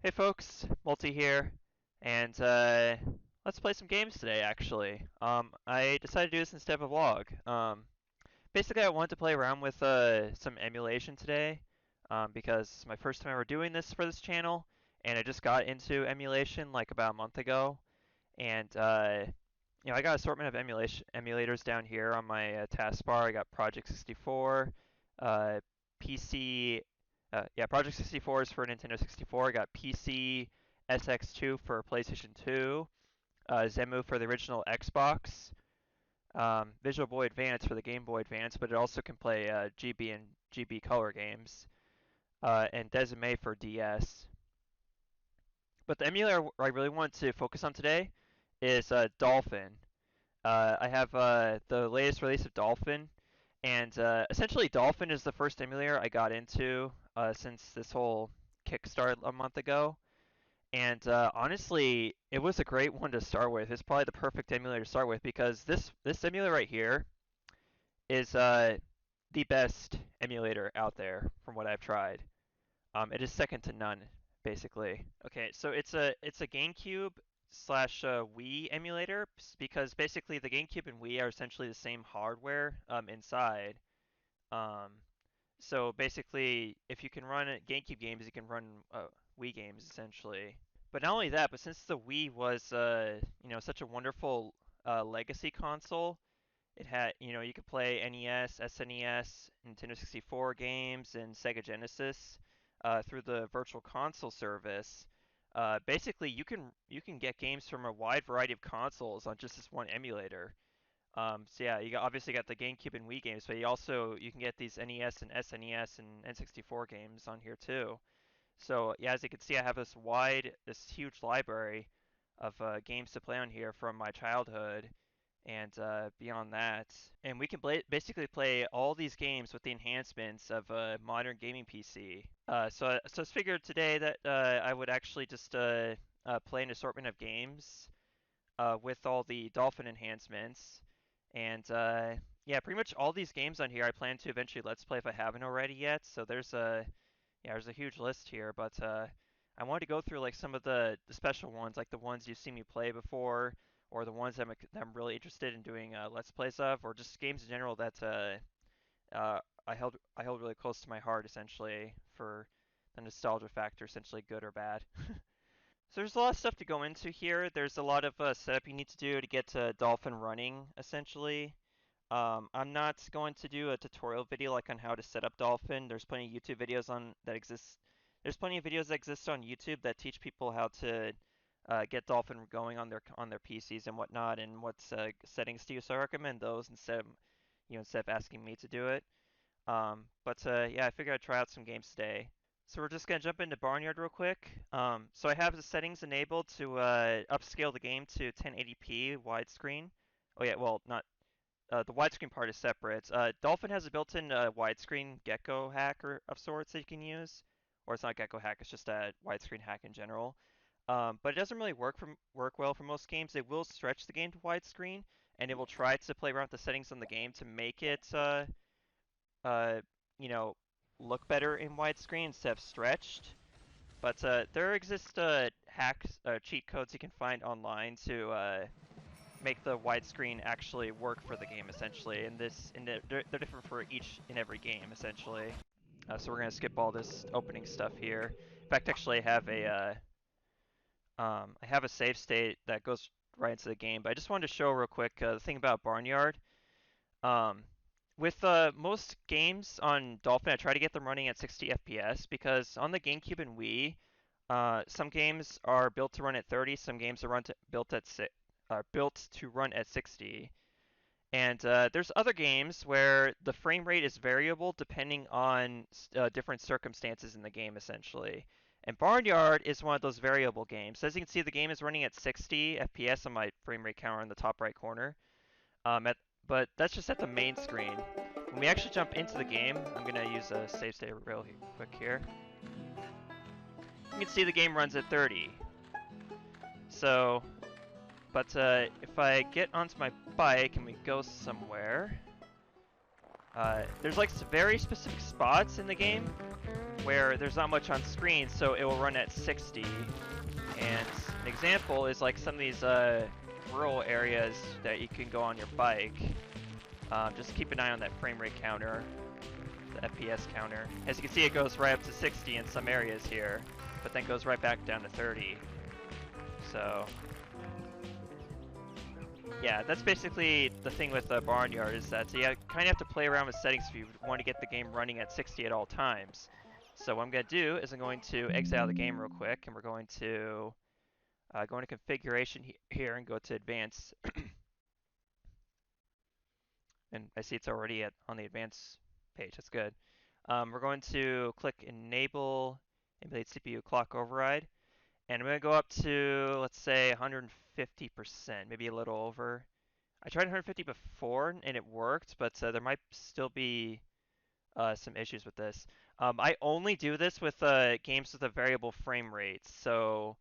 Hey folks, Multi here, and let's play some games today. Actually, I decided to do this instead of a vlog. Basically, I wanted to play around with some emulation today, because it's my first time ever doing this for this channel, and I just got into emulation like about a month ago, and I got an assortment of emulation emulators down here on my taskbar. I got Project 64, uh, PC. Yeah, Project 64 is for Nintendo 64. I got PC SX2 for PlayStation 2, Zemu for the original Xbox, Visual Boy Advance for the Game Boy Advance, but it also can play GB and GB color games, and Decimate for DS. But the emulator I really want to focus on today is Dolphin. I have the latest release of Dolphin, and essentially Dolphin is the first emulator I got into since this whole kickstart a month ago. And honestly, it was a great one to start with. It's probably the perfect emulator to start with because this emulator right here is the best emulator out there from what I've tried. It is second to none, basically. Okay, so it's a GameCube slash Wii emulator because basically the GameCube and Wii are essentially the same hardware inside. Um, so basically, if you can run GameCube games, you can run Wii games essentially. But not only that, but since the Wii was such a wonderful legacy console, it had, you could play NES, SNES, Nintendo 64 games, and Sega Genesis through the Virtual Console service. Basically, you can get games from a wide variety of consoles on just this one emulator. So yeah, obviously got the GameCube and Wii games, but you can get these NES and SNES and N64 games on here too. So yeah, as you can see, I have this huge library of games to play on here from my childhood and beyond that. And we can basically play all these games with the enhancements of a modern gaming PC. So I figured today that I would actually just play an assortment of games with all the Dolphin enhancements. And yeah, pretty much all these games on here I plan to eventually Let's Play if I haven't already yet. So there's a huge list here, but I wanted to go through like some of the special ones, like the ones you've seen me play before, or the ones that I'm really interested in doing Let's Plays of, or just games in general that I held really close to my heart, essentially for the nostalgia factor, essentially good or bad. So there's a lot of stuff to go into here. There's a lot of setup you need to do to get Dolphin running, essentially. I'm not going to do a tutorial video like on how to set up Dolphin. There's plenty of YouTube videos on that exist. There's plenty of videos that exist on YouTube that teach people how to get Dolphin going on their PCs and whatnot, and what settings to use. So I recommend those instead of asking me to do it. But yeah, I figured I'd try out some games today. So we're just gonna jump into Barnyard real quick. So I have the settings enabled to upscale the game to 1080p widescreen. Oh yeah, well not the widescreen part is separate. Dolphin has a built-in widescreen gecko hack of sorts that you can use, or it's not gecko hack; it's just a widescreen hack in general. But it doesn't really work well for most games. It will stretch the game to widescreen, and it will try to play around with the settings on the game to make it, uh, you know, look better in widescreen instead of stretched. But there exist hacks, cheat codes you can find online to make the widescreen actually work for the game essentially. They're different for each and every game essentially. So we're gonna skip all this opening stuff here. In fact, actually, I have a save state that goes right into the game. But I just wanted to show real quick the thing about Barnyard. Um, with most games on Dolphin, I try to get them running at 60 FPS because on the GameCube and Wii, some games are built to run at 30, some games are built to run at 60. And there's other games where the frame rate is variable depending on different circumstances in the game, essentially. And Barnyard is one of those variable games. As you can see, the game is running at 60 FPS on my frame rate counter in the top right corner. But that's just at the main screen. When we actually jump into the game, I'm going to use a save state real quick here. You can see the game runs at 30. So, but if I get onto my bike and we go somewhere, there's like some very specific spots in the game where there's not much on screen, so it will run at 60. And an example is like some of these rural areas that you can go on your bike. Just keep an eye on that frame rate counter, the FPS counter. As you can see, it goes right up to 60 in some areas here, but then goes right back down to 30. So yeah, that's basically the thing with Barnyard, is that you kind of have to play around with settings if you want to get the game running at 60 at all times. So what I'm going to do is I'm going to exit out of the game real quick, and we're going to go into configuration here and go to advanced. And I see it's already on the advanced page. That's good. We're going to click enable emulate CPU clock override, and I'm going to go up to, let's say, 150%, maybe a little over. I tried 150 before and it worked, but there might still be some issues with this. I only do this with games with a variable frame rate. So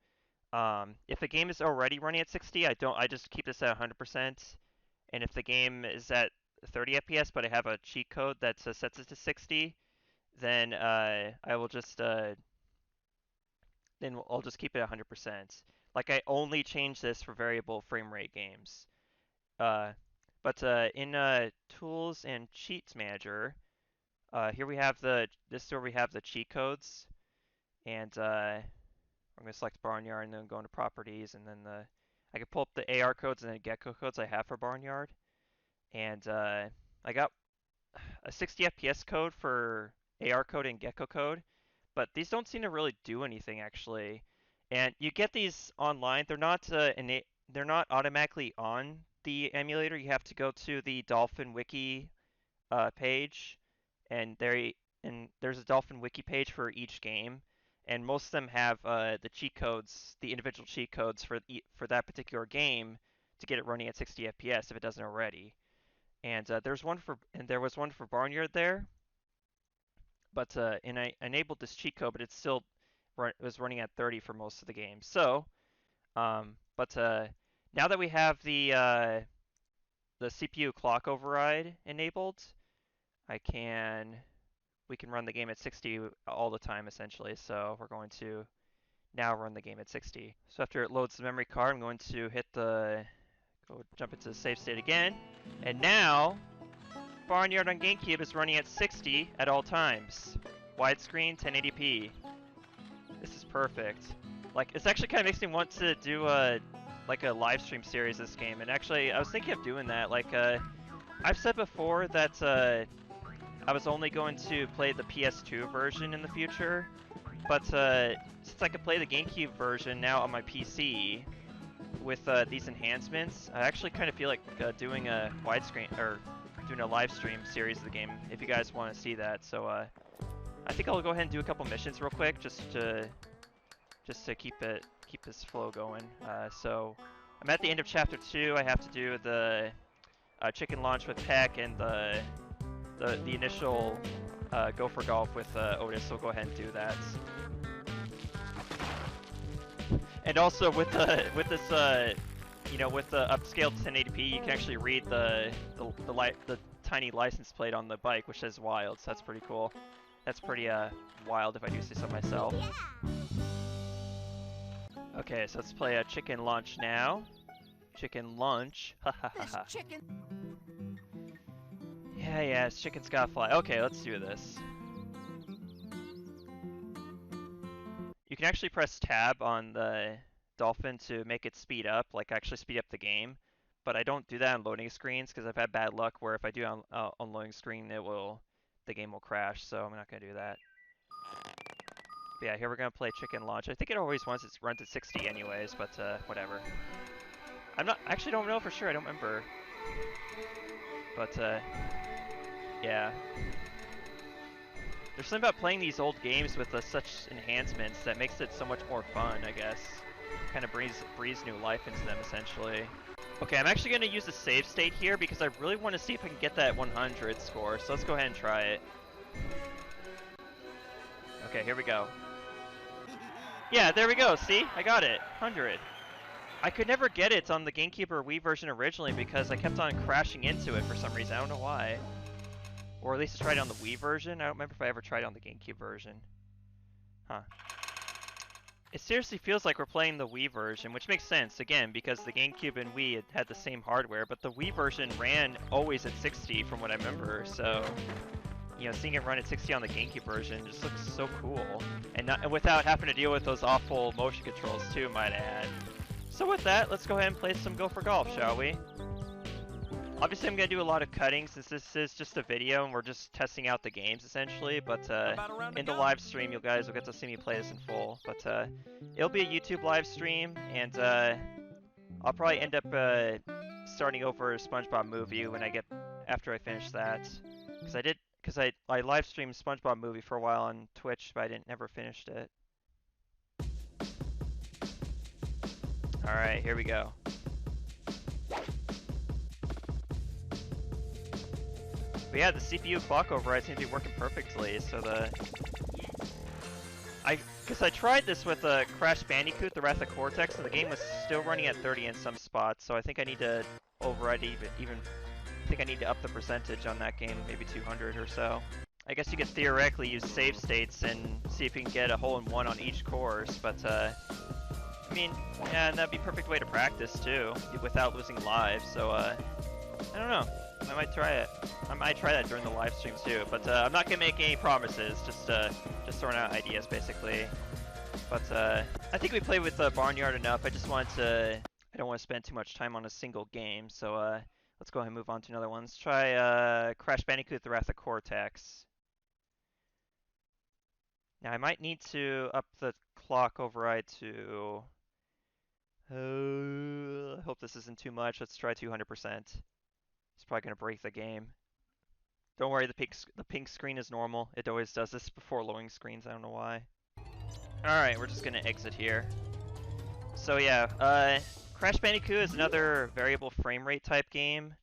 if a game is already running at 60, I just keep this at 100%. And if the game is at 30 FPS, but I have a cheat code that sets it to 60, then I will just I'll just keep it 100%. Like, I only change this for variable frame rate games. But in Tools and Cheats Manager, here we have this is where we have the cheat codes, and I'm going to select Barnyard and then go into Properties, and then I can pull up the AR codes and the gecko codes I have for Barnyard, and I got a 60 FPS code for AR code and gecko code, but these don't seem to really do anything actually. And you get these online. They're not automatically on the emulator. You have to go to the Dolphin wiki page, and there's a Dolphin wiki page for each game, and most of them have the cheat codes, the individual cheat codes for that particular game to get it running at 60 FPS if it doesn't already. And there was one for Barnyard there, but and I enabled this cheat code, but it still was running at 30 for most of the game. So, but now that we have the CPU clock override enabled, we can run the game at 60 all the time essentially. So we're going to now run the game at 60. So after it loads the memory card, I'm going to jump into the save state again, and now Barnyard on GameCube is running at 60 at all times. Widescreen, 1080p. This is perfect. Like, this actually kind of makes me want to do like a live stream series of this game. And actually, I was thinking of doing that. Like, I've said before that I was only going to play the PS2 version in the future. But since I could play the GameCube version now on my PC with these enhancements, I actually kind of feel like doing a widescreen or doing a live stream series of the game if you guys want to see that. So I think I'll go ahead and do a couple missions real quick just to keep this flow going. So I'm at the end of chapter 2. I have to do the chicken launch with Peck and the initial go for golf with Otis. So we'll go ahead and do that. And also with this with the upscaled 1080p, you can actually read the tiny license plate on the bike, which says wild, so that's pretty cool. That's pretty wild if I do say so myself. Okay, so let's play a chicken launch now. Chicken lunch. Ha ha ha ha. Yeah, it's chicken's gotta fly. Okay, let's do this. You can actually press tab on the Dolphin to make it speed up, like actually speed up the game. But I don't do that on loading screens because I've had bad luck where if I do on loading screen, the game will crash. So I'm not gonna do that. But yeah, here we're gonna play chicken launch. I think it always runs at 60 anyways, but whatever. Actually don't know for sure. I don't remember. But yeah. There's something about playing these old games with such enhancements that makes it so much more fun, I guess. Kind of breathes new life into them, essentially. Okay, I'm actually going to use the save state here because I really want to see if I can get that 100 score, so let's go ahead and try it. Okay, here we go. Yeah, there we go, see? I got it. 100. I could never get it on the GameCube or Wii version originally because I kept on crashing into it for some reason. I don't know why. Or at least I tried it on the Wii version. I don't remember if I ever tried it on the GameCube version. Huh. It seriously feels like we're playing the Wii version, which makes sense, again, because the GameCube and Wii had the same hardware, but the Wii version ran always at 60 from what I remember, so... You know, seeing it run at 60 on the GameCube version just looks so cool. And without having to deal with those awful motion controls too, might I add. So with that, let's go ahead and play some Go for Golf, shall we? Obviously I'm going to do a lot of cutting since this is just a video and we're just testing out the games essentially, but in the live stream you guys will get to see me play this in full. But it'll be a YouTube live stream, and I'll probably end up starting over a SpongeBob movie when after I finish that. Because I live streamed SpongeBob movie for a while on Twitch, but I never finished it. Alright, here we go. But yeah, the CPU clock override seems to be working perfectly, so because I tried this with Crash Bandicoot, the Wrath of Cortex, and the game was still running at 30 in some spots, so I think I need to override I think I need to up the percentage on that game, maybe 200 or so. I guess you could theoretically use save states and see if you can get a hole-in-one on each course, but I mean, yeah, that'd be a perfect way to practice too, without losing lives, so I don't know. I might try it. I might try that during the live streams too, but I'm not gonna make any promises, just throwing out ideas basically. But I think we played with Barnyard enough. I don't want to spend too much time on a single game, so let's go ahead and move on to another one. Let's try Crash Bandicoot, the Wrath of Cortex. Now I might need to up the clock override to... I hope this isn't too much. Let's try 200%. It's probably going to break the game. Don't worry, the pink screen is normal. It always does this before loading screens. I don't know why. Alright, we're just going to exit here. So yeah, Crash Bandicoot is another variable frame rate type game,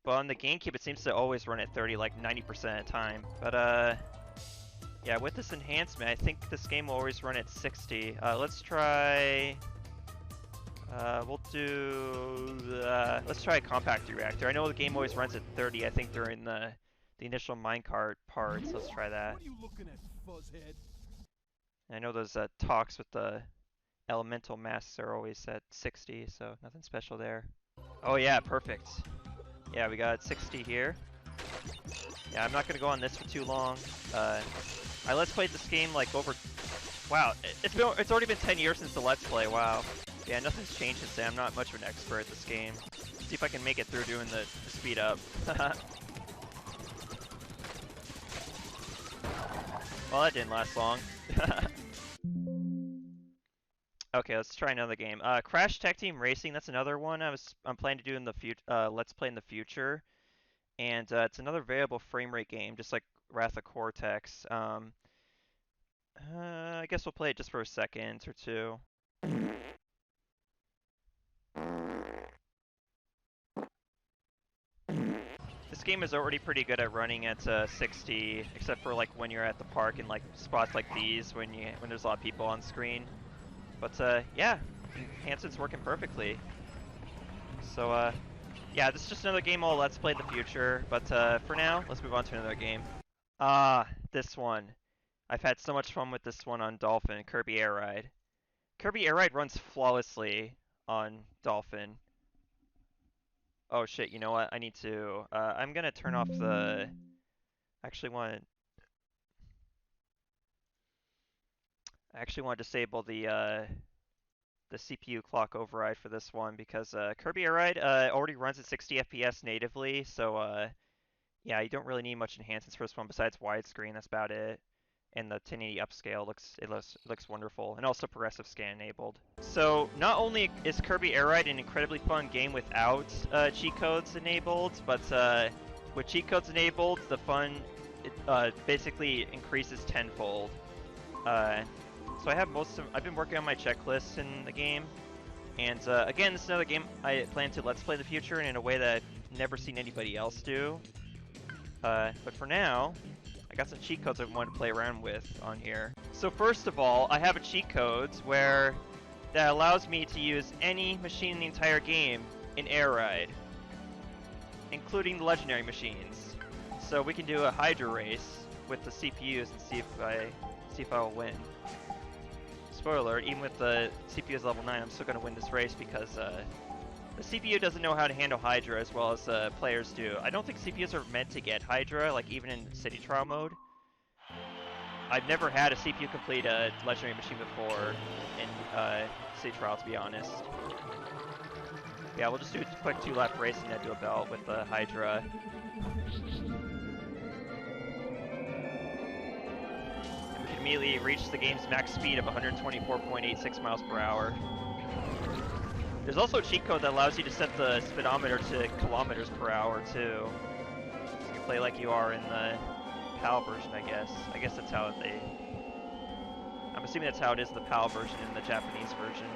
but on the GameCube it seems to always run at 30 like 90% of the time. But yeah, with this enhancement, I think this game will always run at 60. Let's try... let's try a compact reactor. I know the game always runs at 30, I think during the initial minecart parts. Let's try that. What are you looking at, fuzzhead? I know those talks with the elemental masks are always at 60, so nothing special there. Oh yeah, perfect. Yeah, we got 60 here. Yeah, I'm not gonna go on this for too long. I let's played this game like over... Wow, it's already been 10 years since the let's play, wow. Yeah, nothing's changed since then. I'm not much of an expert at this game. See if I can make it through doing the speed up. Well, that didn't last long. Okay, let's try another game. Crash Tag Team Racing, that's another one I'm planning to do in the let's play in the future. And it's another variable frame rate game, just like Wrath of Cortex. I guess we'll play it just for a second or two. This game is already pretty good at running at 60, except for like when you're at the park and like spots like these when there's a lot of people on screen. But yeah, Hansen's working perfectly. So yeah, this is just another game I'll let's play in the future. But for now, let's move on to another game. This one. I've had so much fun with this one on Dolphin, Kirby Air Ride. Kirby Air Ride runs flawlessly on Dolphin. Oh shit, you know what? I need to... I'm gonna turn off the... I actually want to disable the CPU clock override for this one because Kirby Air Ride already runs at 60 FPS natively, so yeah, you don't really need much enhancements for this one besides widescreen. That's about it. And the 1080 upscale looks wonderful, and also progressive scan enabled. So not only is Kirby Air Ride an incredibly fun game without cheat codes enabled, but with cheat codes enabled, the fun basically increases tenfold. So I've been working on my checklists in the game, and again, this is another game I plan to let's play in the future and in a way that I've never seen anybody else do. But for now, I got some cheat codes I want to play around with on here. So first of all, I have a cheat code that allows me to use any machine in the entire game in Air Ride, including the legendary machines. So we can do a Hydra race with the CPUs and see if I'll win. spoiler alert, even with the CPU is level 9, I'm still going to win this race because the CPU doesn't know how to handle Hydra as well as players do. I don't think CPUs are meant to get Hydra, like even in City Trial mode. I've never had a CPU complete a Legendary Machine before in City Trial, to be honest. Yeah, we'll just do a quick 2-lap race and then do a belt with the Hydra. And we can immediately reach the game's max speed of 124.86 miles per hour. There's also a cheat code that allows you to set the speedometer to kilometers per hour, too. So you can play like you are in the PAL version, I guess. I guess that's how they... I'm assuming that's how it is in the PAL version and the Japanese version.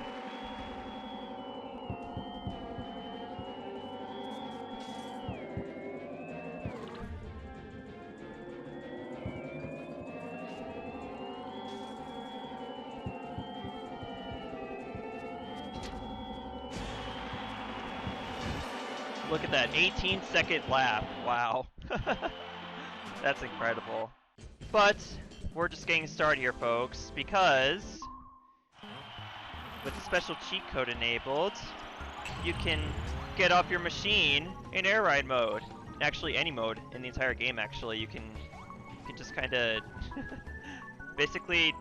Look at that, 18-second lap. Wow. That's incredible. But we're just getting started here, folks, because with the special cheat code enabled, you can get off your machine in Air Ride mode. Actually, any mode in the entire game, actually. You can just kind of basically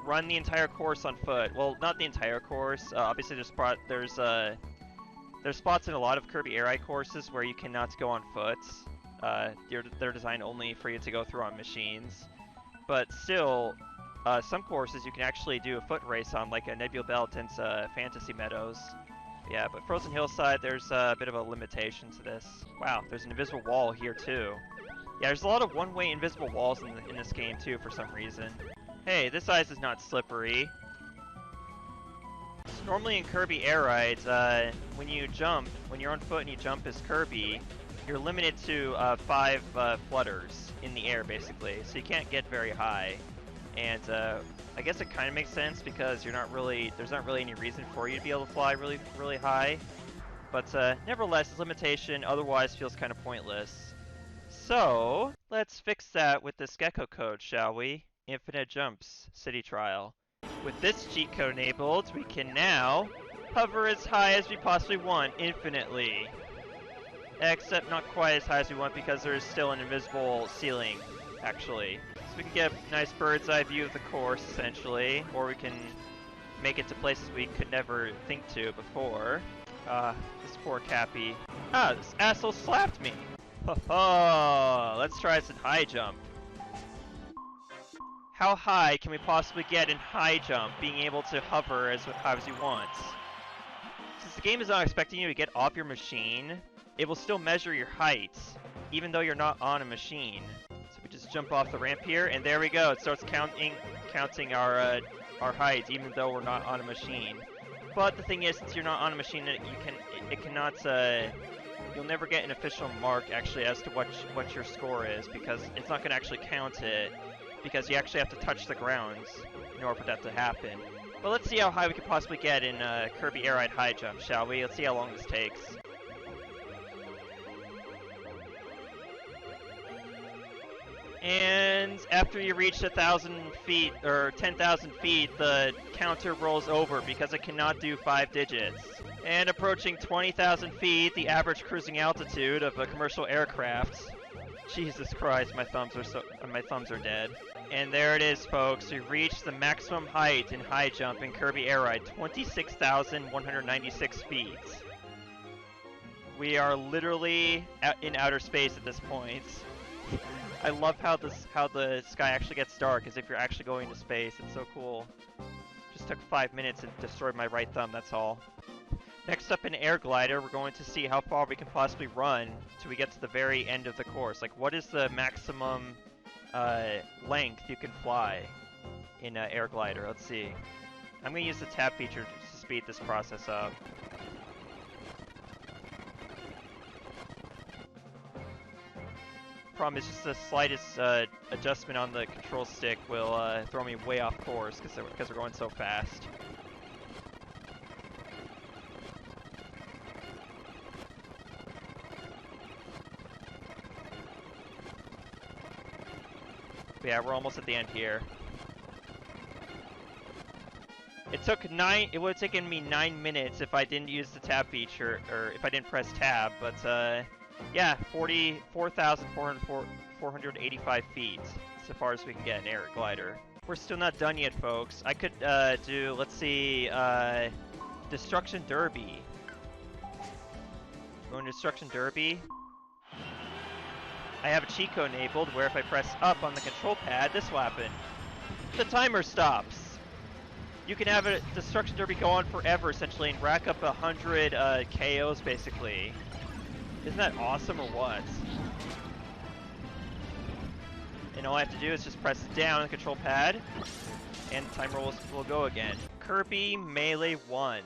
run the entire course on foot. Well, not the entire course. Obviously, there's spots in a lot of Kirby Air Ride courses where you cannot go on foot. They're designed only for you to go through on machines. But still, some courses you can actually do a foot race on, like a Nebula Belt and Fantasy Meadows. Yeah, but Frozen Hillside, there's a bit of a limitation to this. Wow, there's an invisible wall here too. Yeah, there's a lot of one-way invisible walls in this game too for some reason. Hey, this ice is not slippery. So normally in Kirby Air Rides, when you're on foot and you jump as Kirby, you're limited to 5 flutters in the air, basically. So you can't get very high. And I guess it kind of makes sense because there's not really any reason for you to be able to fly really, really high. But nevertheless, this limitation otherwise feels kind of pointless. So let's fix that with this gecko code, shall we? Infinite jumps, City Trial. With this cheat code enabled, we can now hover as high as we possibly want, infinitely. Except not quite as high as we want because there is still an invisible ceiling, actually. So we can get a nice bird's eye view of the course, essentially, or we can make it to places we could never think to before. This poor Cappy. Ah, this asshole slapped me! Ho ho! Let's try some high jump. How high can we possibly get in high jump, being able to hover as high as you want? Since the game is not expecting you to get off your machine, it will still measure your height, even though you're not on a machine. So we just jump off the ramp here, and there we go. It starts counting our height, even though we're not on a machine. But the thing is, since you're not on a machine, you'll never get an official mark actually as to what your score is, because it's not going to actually count it. Because you actually have to touch the ground in order for that to happen. But let's see how high we could possibly get in Kirby Air Ride High Jump, shall we? Let's see how long this takes. And after you reach 1,000 feet, or 10,000 feet, the counter rolls over because it cannot do 5 digits. And approaching 20,000 feet, the average cruising altitude of a commercial aircraft. Jesus Christ, my thumbs are dead. And there it is, folks. We reached the maximum height in high jump in Kirby Air Ride, 26,196 feet. We are literally in outer space at this point. I love how the sky actually gets dark, as if you're actually going to space. It's so cool. Just took 5 minutes and destroyed my right thumb, that's all. Next up in Air Glider, we're going to see how far we can possibly run till we get to the very end of the course. Like, what is the maximum length you can fly in Air Glider? Let's see. I'm going to use the tab feature to speed this process up. Problem is just the slightest adjustment on the control stick will throw me way off course because we're going so fast. But yeah, we're almost at the end here. It would have taken me 9 minutes if I didn't use the tab feature, or if I didn't press tab, but yeah, 485 feet, so far as we can get an air glider. We're still not done yet, folks. I could do, let's see, Destruction Derby. Going to Destruction Derby. I have a cheat code enabled where if I press up on the control pad, this will happen. The timer stops. You can have a Destruction Derby go on forever, essentially, and rack up 100 KOs, basically. Isn't that awesome, or what? And all I have to do is just press down on the control pad, and the timer will go again. Kirby Melee 1.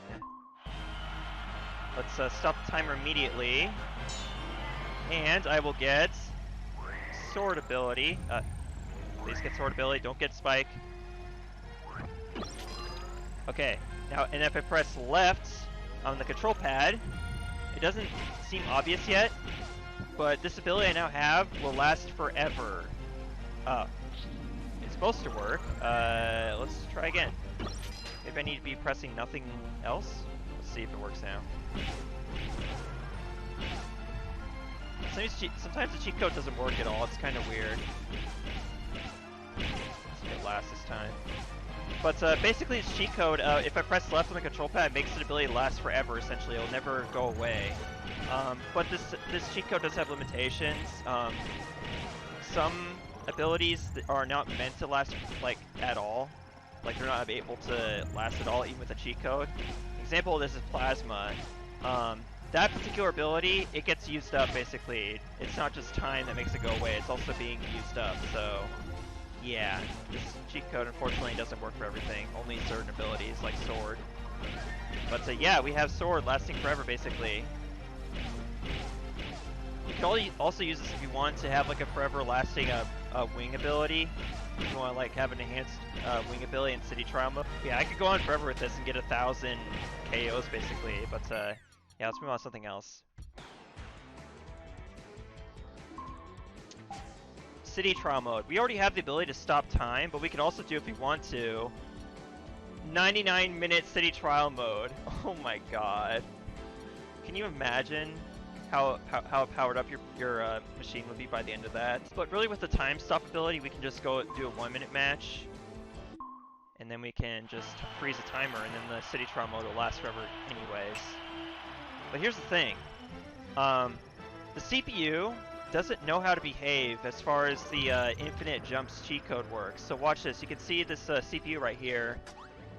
Let's stop the timer immediately. And I will get sword ability. Please get sword ability, don't get spike. Okay, now, and if I press left on the control pad, it doesn't seem obvious yet, but this ability I now have will last forever. It's supposed to work. Let's try again. Maybe I need to be pressing nothing else. Let's see if it works now. Sometimes the cheat code doesn't work at all. It's kind of weird. Let's see if it lasts this time. But basically, this cheat code, if I press left on the control pad, it makes the ability last forever, essentially. It'll never go away. But this cheat code does have limitations. Some abilities that are not meant to last, like, at all. Like, they're not able to last at all, even with a cheat code. Example of this is Plasma. That particular ability, it gets used up, basically. It's not just time that makes it go away, it's also being used up, so... yeah, this cheat code unfortunately doesn't work for everything, only certain abilities, like Sword. But yeah, we have Sword lasting forever, basically. You can also use this if you want to have like a forever lasting wing ability. If you want to like have an enhanced wing ability in City Trial mode. Yeah, I could go on forever with this and get 1,000 KOs, basically, but yeah, let's move on to something else. City Trial mode. We already have the ability to stop time, but we can also do, if we want to, 99-minute City Trial mode. Oh my god. Can you imagine how powered up your machine would be by the end of that? But really with the time stop ability, we can just go do a 1-minute match, and then we can just freeze a timer, and then the City Trial mode will last forever anyways. But here's the thing. The CPU doesn't know how to behave as far as the infinite jumps cheat code works. So watch this. You can see this CPU right here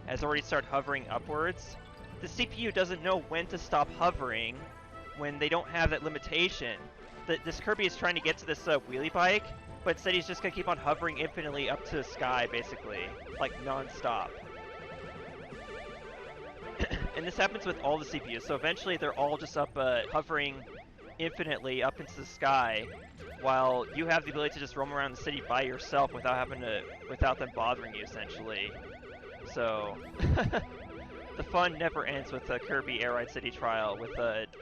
has already started hovering upwards. The CPU doesn't know when to stop hovering when they don't have that limitation. This Kirby is trying to get to this wheelie bike, but instead he's just going to keep on hovering infinitely up to the sky, basically, like non-stop. And this happens with all the CPUs, so eventually they're all just up hovering infinitely up into the sky, while you have the ability to just roam around the city by yourself without them bothering you, essentially. So the fun never ends with the Kirby Air Ride City Trial,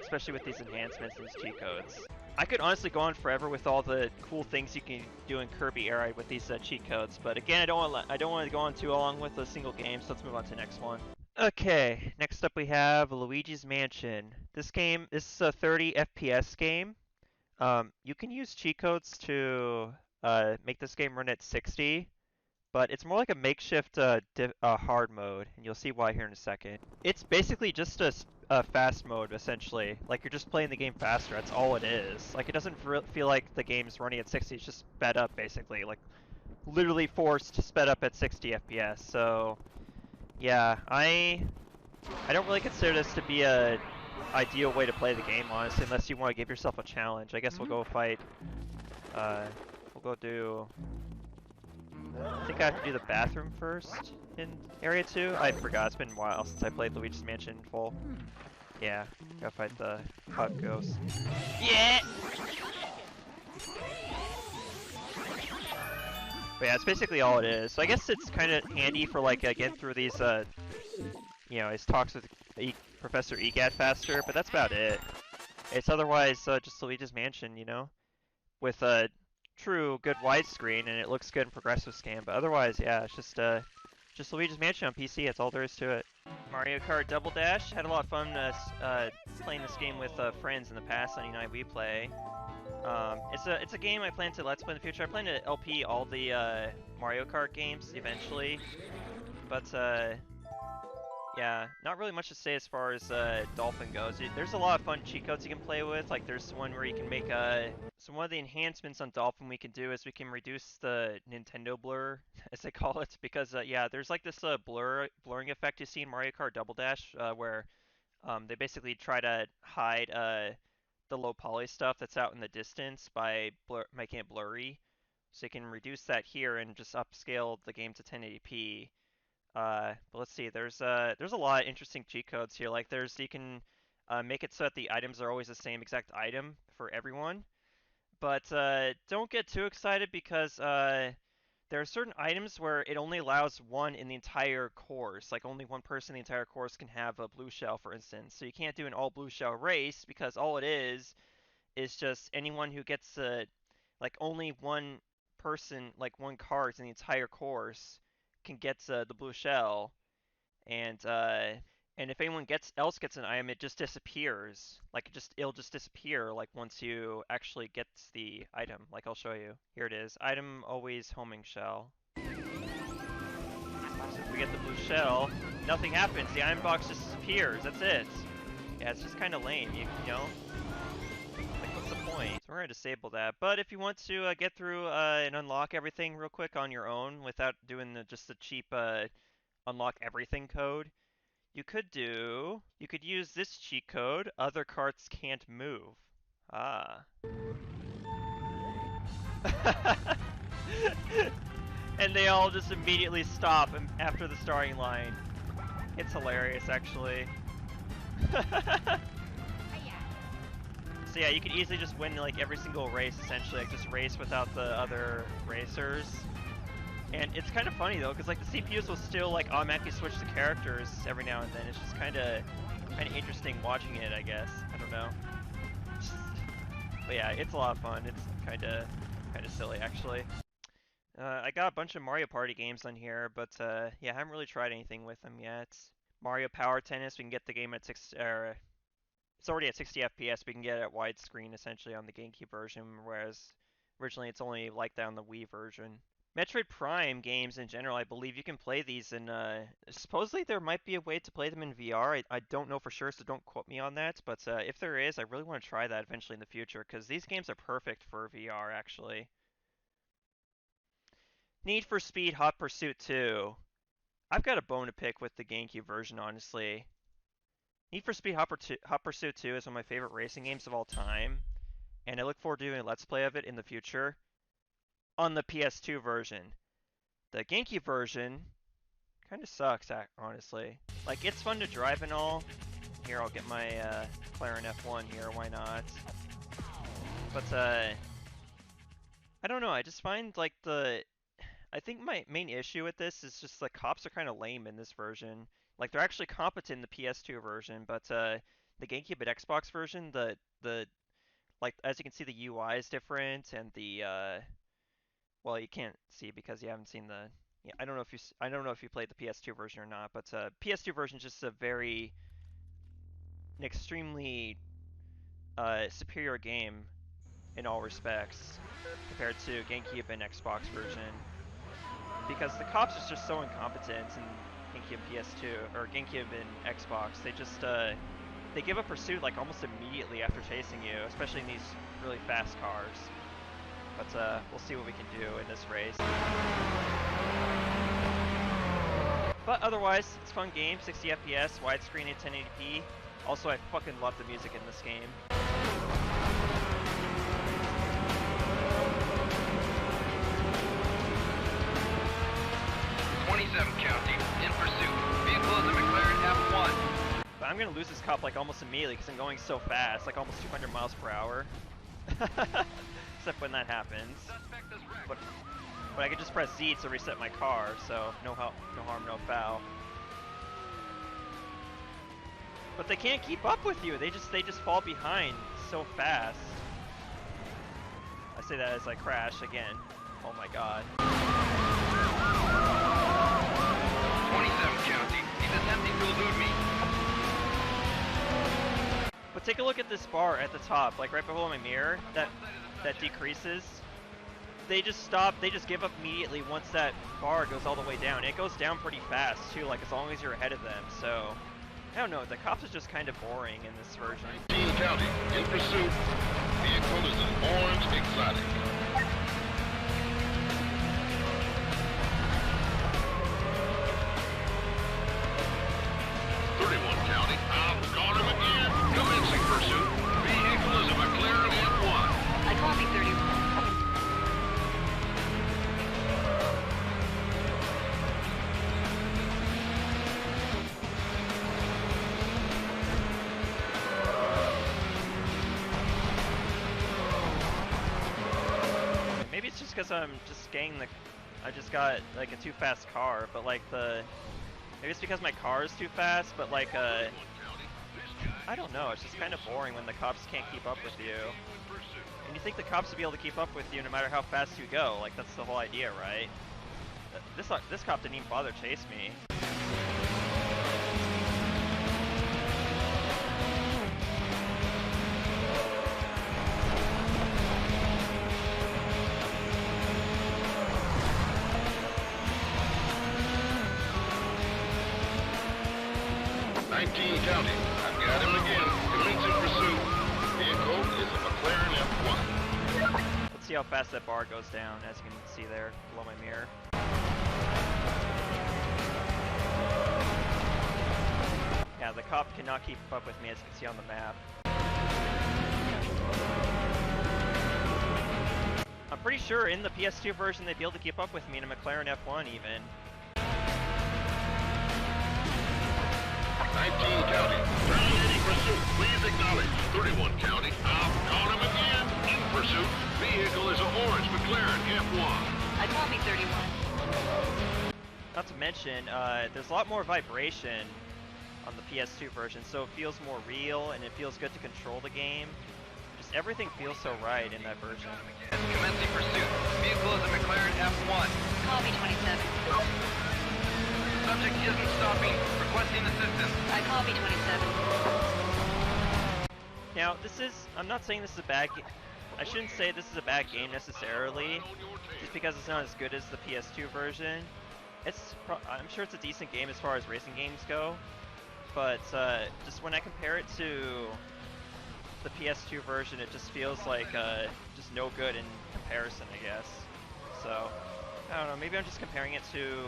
especially with these enhancements and these cheat codes. I could honestly go on forever with all the cool things you can do in Kirby Air Ride with these cheat codes, but again, I don't want to go on too long with a single game, so let's move on to the next one. Okay, next up we have Luigi's Mansion. This is a 30 FPS game. You can use cheat codes to make this game run at 60, but it's more like a makeshift hard mode, and you'll see why here in a second. It's basically just a fast mode, essentially. Like, you're just playing the game faster, that's all it is. Like, it doesn't feel like the game's running at 60, it's just sped up, basically. Like, literally forced to sped up at 60 FPS, so... yeah, I don't really consider this to be a ideal way to play the game, honestly, unless you want to give yourself a challenge. I guess we'll go fight, we'll go do... I think I have to do the bathroom first in Area 2? I forgot, it's been a while since I played Luigi's Mansion in full. Yeah, gotta fight the hot ghost. Yeah! But yeah, it's basically all it is. So I guess it's kind of handy for like getting through these, you know, his talks with Professor Egad faster, but that's about it. It's otherwise just Luigi's Mansion, you know, with a true good widescreen, and it looks good in progressive scan. But otherwise, yeah, it's just Just Luigi's Mansion on PC, that's all there is to it. Mario Kart Double Dash, had a lot of fun playing this game with friends in the past on Unite We Play. It's a game I plan to Let's Play in the future. I plan to LP all the Mario Kart games eventually, but yeah, not really much to say as far as Dolphin goes. There's a lot of fun cheat codes you can play with. Like there's one where you can make so one of the enhancements on Dolphin we can do is we can reduce the Nintendo blur, as they call it, because yeah, there's like this blurring effect you see in Mario Kart Double Dash, where they basically try to hide the low poly stuff that's out in the distance by making it blurry. So you can reduce that here and just upscale the game to 1080p. But let's see, there's a lot of interesting cheat codes here. Like you can make it so that the items are always the same exact item for everyone. But don't get too excited because there are certain items where it only allows one in the entire course. Like only one person in the entire course can have a blue shell, for instance. So you can't do an all blue shell race because all it is just anyone who gets like only one person, like one card in the entire course can get the blue shell, and if anyone else gets an item, it just disappears. Like it'll just disappear like once you actually get the item. Like I'll show you. Here it is. Item always homing shell. So if we get the blue shell, nothing happens. The item box just disappears. That's it. Yeah, it's just kind of lame. You know. What's the point? So we're going to disable that. But if you want to get through and unlock everything real quick on your own without doing just the cheap unlock everything code, you could use this cheat code, other carts can't move. Ah. And they all just immediately stop after the starting line. It's hilarious, actually. So yeah, you can easily just win like every single race, essentially, like just race without the other racers. And it's kind of funny though, because like the CPUs will still like automatically switch the characters every now and then. It's just kind of interesting watching it, I guess. I don't know. But yeah, it's a lot of fun. It's kind of silly, actually. I got a bunch of Mario Party games on here, but yeah, I haven't really tried anything with them yet. Mario Power Tennis, we can get the game at it's already at 60 FPS. We can get it at widescreen essentially on the GameCube version, whereas originally it's only like that on the Wii version. Metroid Prime games in general, I believe you can play these in, supposedly there might be a way to play them in VR. I don't know for sure, so don't quote me on that, but if there is, I really want to try that eventually in the future, because these games are perfect for VR, actually. Need for Speed Hot Pursuit 2. I've got a bone to pick with the GameCube version, honestly. Need for Speed Hot Pursuit 2 is one of my favorite racing games of all time, and I look forward to doing a Let's Play of it in the future on the PS2 version. The GameCube version kind of sucks, honestly. Like, it's fun to drive and all. Here, I'll get my McLaren F1 here, why not? But, I don't know, I just find, like, I think my main issue with this is just the cops are kind of lame in this version. Like, they're actually competent in the PS2 version, but the GameCube and Xbox version, like, as you can see, the UI is different, and the, well, you can't see because you haven't seen the, yeah, I don't know if you played the PS2 version or not, but PS2 version is just an extremely superior game in all respects compared to GameCube and Xbox version, because the cops are just so incompetent in GameCube PS2 or GameCube and Xbox. They just they give up pursuit like almost immediately after chasing you, especially in these really fast cars. But we'll see what we can do in this race. But otherwise, it's a fun game, 60 FPS, widescreen at 1080p. Also, I fucking love the music in this game. County, in pursuit. Vehicle is a McLaren F1. But I'm gonna lose this cop like almost immediately because I'm going so fast, like almost 200 miles per hour. Except when that happens. But I can just press Z to reset my car, so no harm, no foul. But they can't keep up with you. They just fall behind so fast. I say that as I crash again. Oh my god. 27 County. He's attempting to elude me. But take a look at this bar at the top, like right below my mirror, that decreases. They just stop, they just give up immediately once that bar goes all the way down. It goes down pretty fast too, like as long as you're ahead of them, so... I don't know, the cops is just kind of boring in this version. 19 County, in pursuit. Vehicle is an orange exotic. County, I've got him again. Commencing pursuit. Vehicle is a McLaren F1. I copy 31. Maybe it's just because I'm just getting the... I just got like a too fast car, but like the... Maybe it's because my car is too fast, but like, I don't know, it's just kind of boring when the cops can't keep up with you. And you think the cops would be able to keep up with you no matter how fast you go, like that's the whole idea, right? This cop didn't even bother chase me. County, I've got him again. Commencing pursuit. Vehicle is a McLaren F1. Let's see how fast that bar goes down, as you can see there below my mirror. Yeah, the cop cannot keep up with me, as you can see on the map. I'm pretty sure in the PS2 version they'd be able to keep up with me in a McLaren F1 even. 19 County, terminating pursuit. Please acknowledge. 31 County, I've got him again. In pursuit. Vehicle is an orange McLaren F1. I copy 31. Not to mention, there's a lot more vibration on the PS2 version, so it feels more real and it feels good to control the game. Just everything feels so right in that version. Commencing pursuit. Vehicle is a McLaren F1. Copy 27. Subject isn't stopping. Requesting assistance. I copy 27. Now, I'm not saying this is a bad game. I shouldn't say this is a bad game necessarily, just because it's not as good as the PS2 version. I'm sure it's a decent game as far as racing games go, but just when I compare it to the PS2 version, it just feels like just no good in comparison, I guess. So, I don't know, maybe I'm just comparing it to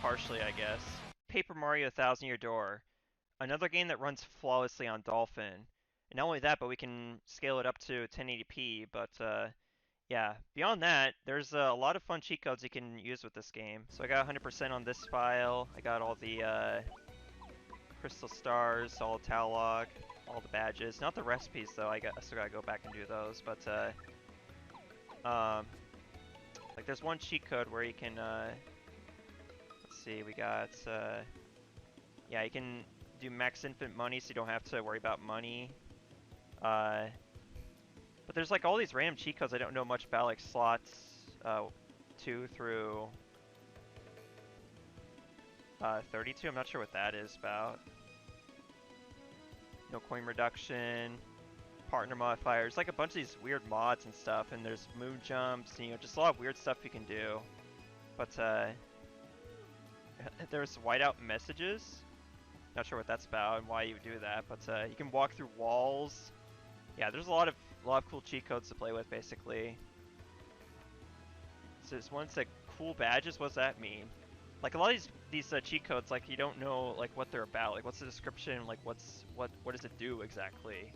partially, I guess. Paper Mario 1000 Year Door, another game that runs flawlessly on Dolphin. And not only that, but we can scale it up to 1080p, but yeah, beyond that, there's a lot of fun cheat codes you can use with this game. So I got 100% on this file, I got all the crystal stars, all Talog, all the badges. Not the recipes though, I still gotta go back and do those, but like there's one cheat code where you can, let's see, we got, yeah, you can do max infinite money so you don't have to worry about money. But there's like all these random cheat codes I don't know much about, like slots 2 through 32. I'm not sure what that is about. No coin reduction, partner modifiers, like a bunch of these weird mods and stuff, and there's moon jumps, and, you know, just a lot of weird stuff you can do. But there's whiteout messages. Not sure what that's about and why you would do that, but you can walk through walls. Yeah, there's a lot of cool cheat codes to play with, basically. So this one said cool badges. What does that mean? Like a lot of these cheat codes, like you don't know like what they're about. Like what's the description? Like what does it do exactly?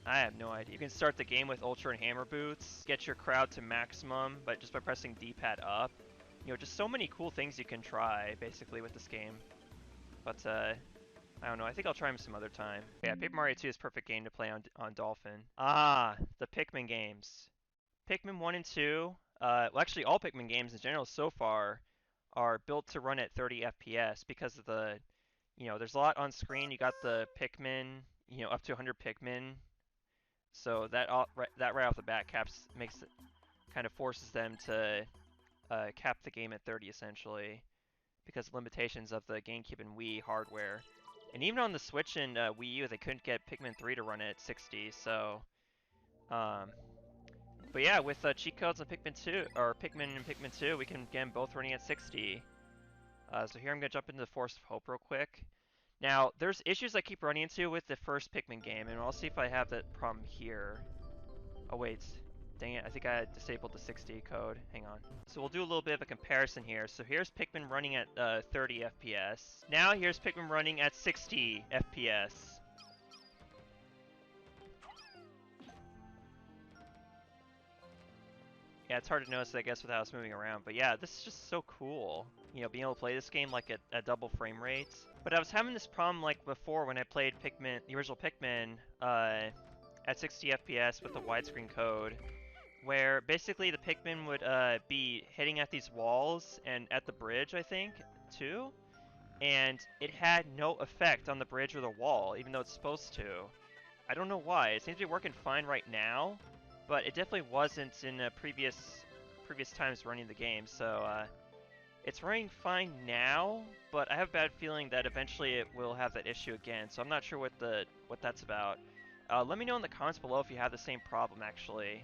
I have no idea. You can start the game with Ultra and Hammer Boots, get your crowd to maximum, but just by pressing D-pad up. You know, just so many cool things you can try, basically, with this game. But, I don't know, I think I'll try them some other time. Yeah, Paper Mario 2 is a perfect game to play on Dolphin. Ah, the Pikmin games. Pikmin 1 and 2, well actually all Pikmin games in general so far are built to run at 30 FPS because of the, you know, there's a lot on screen. You got the Pikmin, you know, up to 100 Pikmin. So that right off the bat makes it, kind of forces them to cap the game at 30 essentially. because of limitations of the GameCube and Wii hardware. And even on the Switch and Wii U, they couldn't get Pikmin 3 to run at 60. So, but yeah, with cheat codes on Pikmin 2 or Pikmin and Pikmin 2, we can get them both running at 60. So here I'm gonna jump into the Force of Hope real quick. Now, there's issues I keep running into with the first Pikmin game, and I'll see if I have that problem here. Oh wait, dang it, I think I disabled the 60 code. Hang on. So we'll do a little bit of a comparison here. So here's Pikmin running at 30 FPS. Now here's Pikmin running at 60 FPS. Yeah, it's hard to notice, I guess, without us moving around. But yeah, this is just so cool. You know, being able to play this game like at double frame rates. But I was having this problem like before when I played Pikmin, the original Pikmin, at 60 FPS with the widescreen code, where basically the Pikmin would be hitting at these walls and at the bridge, I think, too. And it had no effect on the bridge or the wall, even though it's supposed to. I don't know why. It seems to be working fine right now, but it definitely wasn't in previous times running the game. So it's running fine now, but I have a bad feeling that eventually it will have that issue again. So I'm not sure what that's about. Let me know in the comments below if you have the same problem, actually.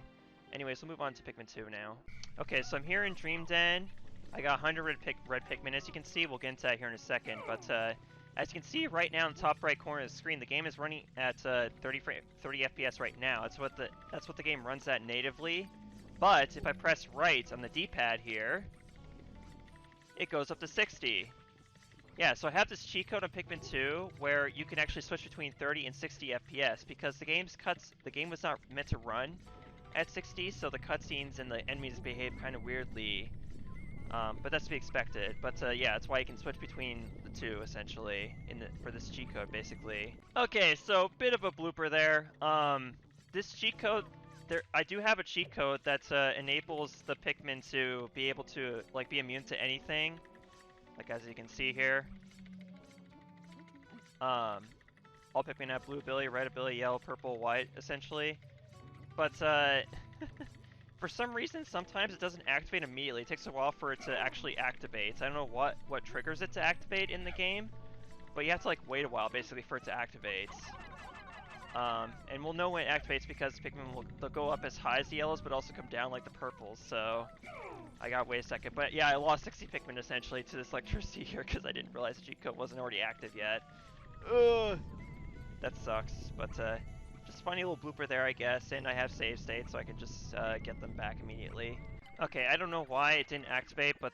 Anyways, we'll move on to Pikmin 2 now. Okay, so I'm here in Dream Den. I got 100 red Pikmin, as you can see. We'll get into that here in a second. But as you can see right now in the top right corner of the screen, the game is running at 30 FPS right now. That's what the game runs at natively. But if I press right on the D-pad here, it goes up to 60. Yeah, so I have this cheat code on Pikmin 2 where you can actually switch between 30 and 60 FPS because the game was not meant to run at 60, so the cutscenes and the enemies behave kind of weirdly. But that's to be expected. But yeah, that's why you can switch between the two essentially for this cheat code basically. Okay, so bit of a blooper there. This cheat code, I do have a cheat code that enables the Pikmin to be able to like be immune to anything. Like as you can see here. All Pikmin have blue ability, red ability, yellow, purple, white, essentially. But for some reason, sometimes it doesn't activate immediately. It takes a while for it to actually activate. I don't know what triggers it to activate in the game, but you have to like wait a while basically for it to activate. And we'll know when it activates because Pikmin they'll go up as high as the yellows, but also come down like the purples. So I gotta wait a second. But yeah, I lost 60 Pikmin essentially to this electricity here because I didn't realize the cheat code wasn't already active yet. Ugh, that sucks. But just funny little blooper there, I guess. And I have save state, so I can just get them back immediately. Okay, I don't know why it didn't activate, but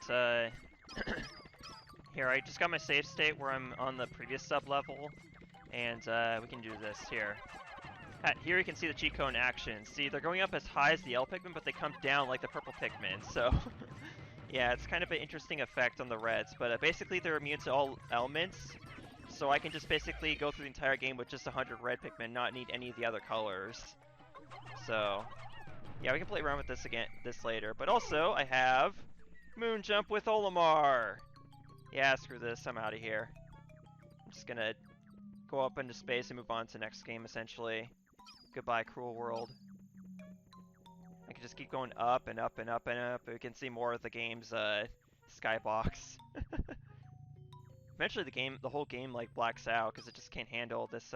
here I just got my save state where I'm on the previous sub level. And we can do this here. Here you can see the cheat code in action. See, they're going up as high as the yellow Pikmin, but they come down like the purple Pikmin. So, yeah, it's kind of an interesting effect on the reds. But basically, they're immune to all elements. So I can just basically go through the entire game with just 100 red Pikmin, not need any of the other colors. So, yeah, we can play around with this later. But also, I have Moon Jump with Olimar. Yeah, screw this. I'm out of here. I'm just gonna go up into space and move on to the next game, essentially. Goodbye, cruel world. I can just keep going up and up and up and up. We can see more of the game's skybox. Eventually, the whole game, like, blacks out because it just can't handle this,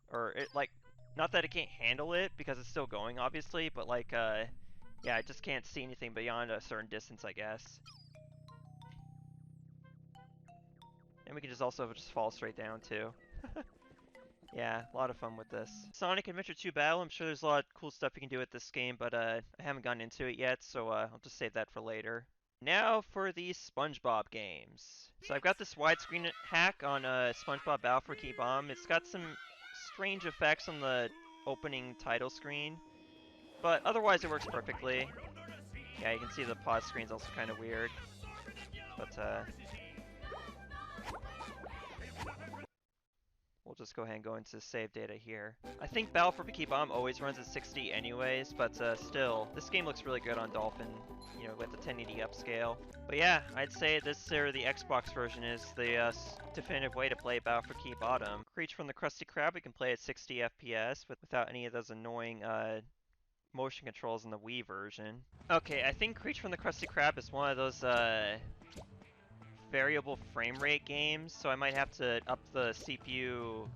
or it, like, not that it can't handle it because it's still going, obviously, but, like, yeah, I just can't see anything beyond a certain distance, I guess. And we can just also just fall straight down, too. Yeah, a lot of fun with this. Sonic Adventure 2 Battle, I'm sure there's a lot of cool stuff you can do with this game, but I haven't gotten into it yet, so I'll just save that for later. Now for the SpongeBob games. So I've got this widescreen hack on SpongeBob Battle for Key Bomb. It's got some strange effects on the opening title screen, but otherwise it works perfectly. Yeah, you can see the pause screen's also kind of weird, but we'll just go ahead and go into save data here. I think Battle for Bikini Bomb always runs at 60 anyways, but still, this game looks really good on Dolphin, you know, with the 1080 upscale. But yeah, I'd say this or the Xbox version is the definitive way to play Battle for Key Bottom. Creature from the Krusty Krab, we can play at 60 FPS without any of those annoying motion controls in the Wii version. Okay, I think Creature from the Krusty Krab is one of those variable frame rate games, so I might have to up the CPU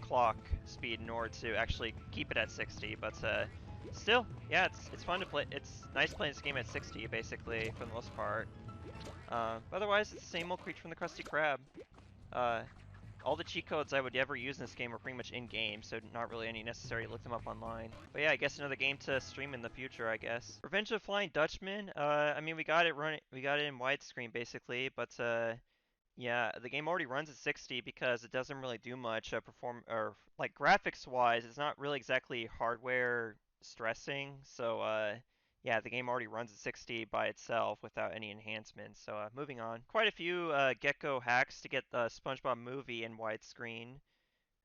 clock speed in order to actually keep it at 60. But still, yeah, it's fun to play. It's nice playing this game at 60, basically, for the most part. But otherwise, it's the same old creature from the Krusty Krab. All the cheat codes I would ever use in this game are pretty much in-game, so not really any necessary to look them up online. But yeah, I guess another game to stream in the future, I guess. Revenge of the Flying Dutchman. I mean, we got it in widescreen basically, but yeah, the game already runs at 60 because it doesn't really do much like graphics-wise. It's not really exactly hardware stressing, so yeah, the game already runs at 60 by itself without any enhancements. So moving on. Quite a few Gecko hacks to get the SpongeBob movie in widescreen,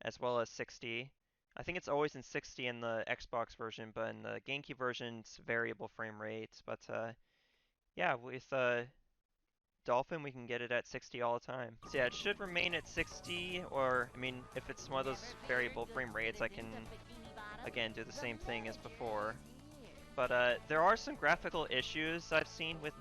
as well as 60. I think it's always in 60 in the Xbox version, but in the GameCube version, it's variable frame rates. But yeah, with Dolphin, we can get it at 60 all the time. So yeah, it should remain at 60, or, I mean, if it's one of those variable frame rates, I can, again, do the same thing as before. But there are some graphical issues I've seen with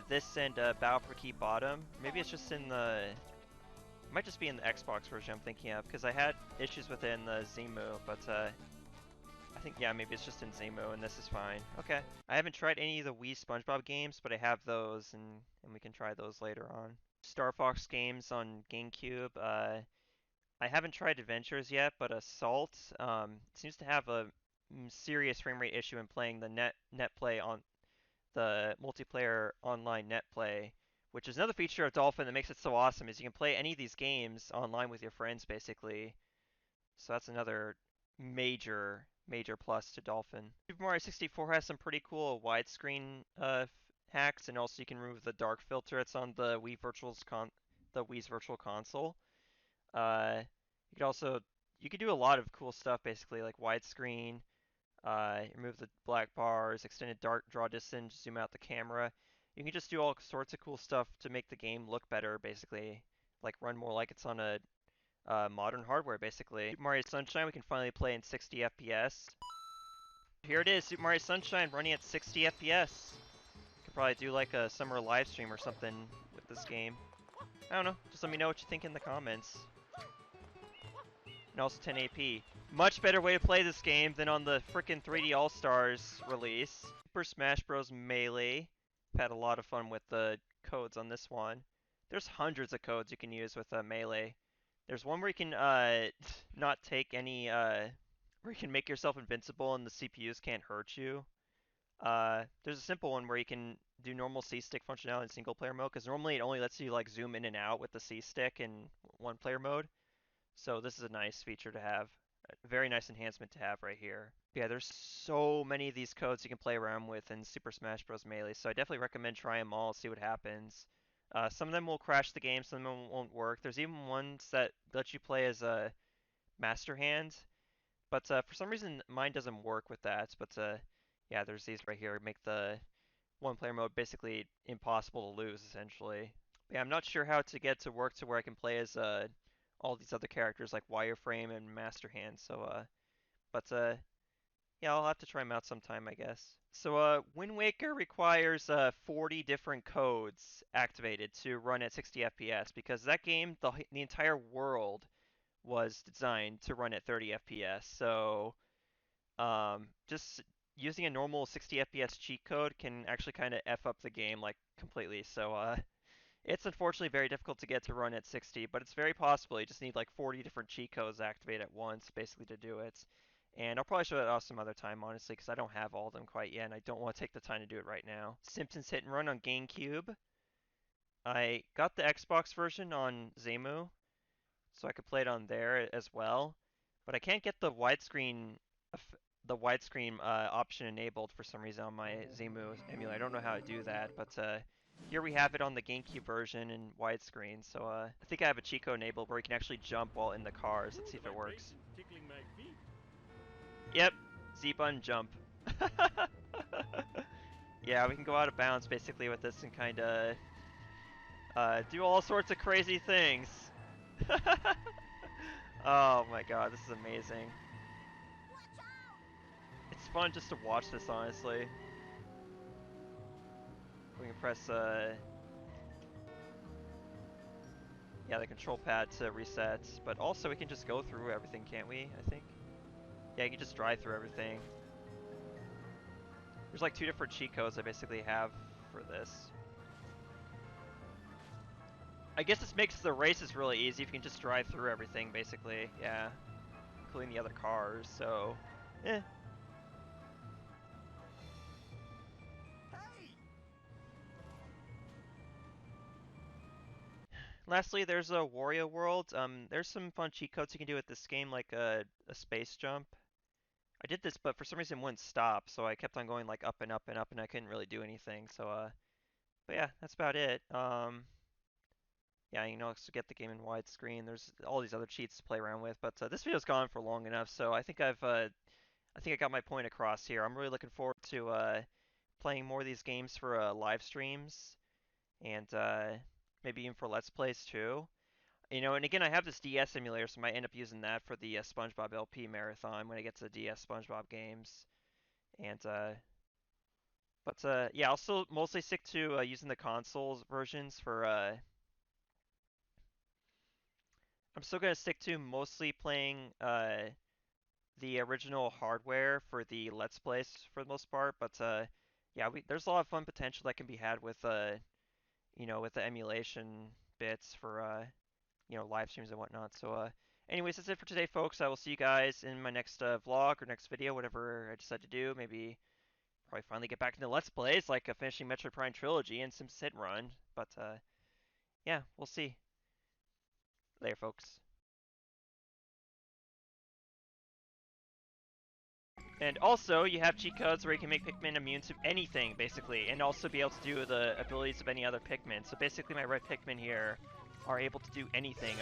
this and Battle for Key Bottom. Maybe it's just in the... It might just be in the Xbox version I'm thinking of, because I had issues with it in the Zemu, but I think, yeah, maybe it's just in Zemu, and this is fine. Okay. I haven't tried any of the Wii SpongeBob games, but I have those, and we can try those later on. Star Fox games on GameCube. I haven't tried Adventures yet, but Assault seems to have a serious frame rate issue in playing the net play on the multiplayer online net play, which is another feature of Dolphin that makes it so awesome, is you can play any of these games online with your friends, basically. So that's another major plus to Dolphin. Super Mario 64 has some pretty cool widescreen hacks, and also you can remove the dark filter that's on the Wii's Virtual Console. You could do a lot of cool stuff, basically, like widescreen, remove the black bars, extended draw distance, zoom out the camera. You can just do all sorts of cool stuff to make the game look better, basically, like run more like it's on a modern hardware, basically. Super Mario Sunshine, we can finally play in 60 FPS. Here it is, Super Mario Sunshine running at 60 FPS. Could probably do like a summer live stream or something with this game. I don't know, just let me know what you think in the comments. And also 1080p. Much better way to play this game than on the frickin' 3D All-Stars release. Super Smash Bros. Melee. I've had a lot of fun with the codes on this one. There's hundreds of codes you can use with Melee. There's one where you can not take any, where you can make yourself invincible and the CPUs can't hurt you. There's a simple one where you can do normal C-stick functionality in single player mode, because normally it only lets you like zoom in and out with the C-stick in one player mode. So this is a nice feature to have. A very nice enhancement to have right here. Yeah, there's so many of these codes you can play around with in Super Smash Bros. Melee, so I definitely recommend trying them all, see what happens. Some of them will crash the game, some of them won't work. There's even ones that let you play as a Master Hand, but for some reason mine doesn't work with that. But yeah, there's these right here, make the one-player mode basically impossible to lose, essentially. But yeah, I'm not sure how to get to work to where I can play as all these other characters like Wireframe and Master Hand. So, but yeah, I'll have to try them out sometime, I guess. So, Wind Waker requires 40 different codes activated to run at 60 FPS because that game, the entire world was designed to run at 30 FPS. So, just using a normal 60 FPS cheat code can actually kind of F up the game like completely. So, it's unfortunately very difficult to get to run at 60, but it's very possible. You just need like 40 different cheat codes activated at once, basically, to do it. And I'll probably show that off some other time, honestly, because I don't have all of them quite yet, and I don't want to take the time to do it right now. Simpsons Hit and Run on GameCube. I got the Xbox version on Zemu, so I could play it on there as well. But I can't get the widescreen option enabled for some reason on my Zemu emulator. I don't know how to do that, but here we have it on the GameCube version in widescreen. So I think I have a cheat code enabled where you can actually jump while in the cars. Let's see if it works. Yep, Z-button jump. Yeah, we can go out of bounds basically with this and kind of do all sorts of crazy things. Oh my god, this is amazing. It's fun just to watch this, honestly. We can press yeah, the control pad to reset, but also we can just go through everything, can't we? I think. Yeah, you can just drive through everything. There's like 2 different cheat codes I basically have for this. I guess this makes the races really easy if you can just drive through everything, basically. Yeah, including the other cars. So, eh. Lastly, there's a Wario World. There's some fun cheat codes you can do with this game, like a space jump. I did this, but for some reason it wouldn't stop, so I kept on going like up and up and up, and I couldn't really do anything. So, but yeah, that's about it. Yeah, you know, to get the game in widescreen. There's all these other cheats to play around with, but this video's gone for long enough, so I think I think I got my point across here. I'm really looking forward to playing more of these games for live streams, and maybe even for Let's Plays too. You know, and again, I have this DS emulator, so I might end up using that for the SpongeBob LP marathon when I get to the DS SpongeBob games. And but yeah, I'll still mostly stick to using the consoles versions for. I'm still gonna stick to mostly playing the original hardware for the Let's Plays for the most part. But yeah, there's a lot of fun potential that can be had with you know, with the emulation bits for you know, live streams and whatnot. So, anyways, that's it for today, folks. I will see you guys in my next vlog or next video, whatever I decide to do. Maybe probably finally get back into Let's Plays, like finishing Metroid Prime Trilogy and Simpsons Hit and Run. But, yeah, we'll see. Later, folks. And also, you have cheat codes where you can make Pikmin immune to anything, basically, and also be able to do the abilities of any other Pikmin. So basically, my red Pikmin here are able to do anything.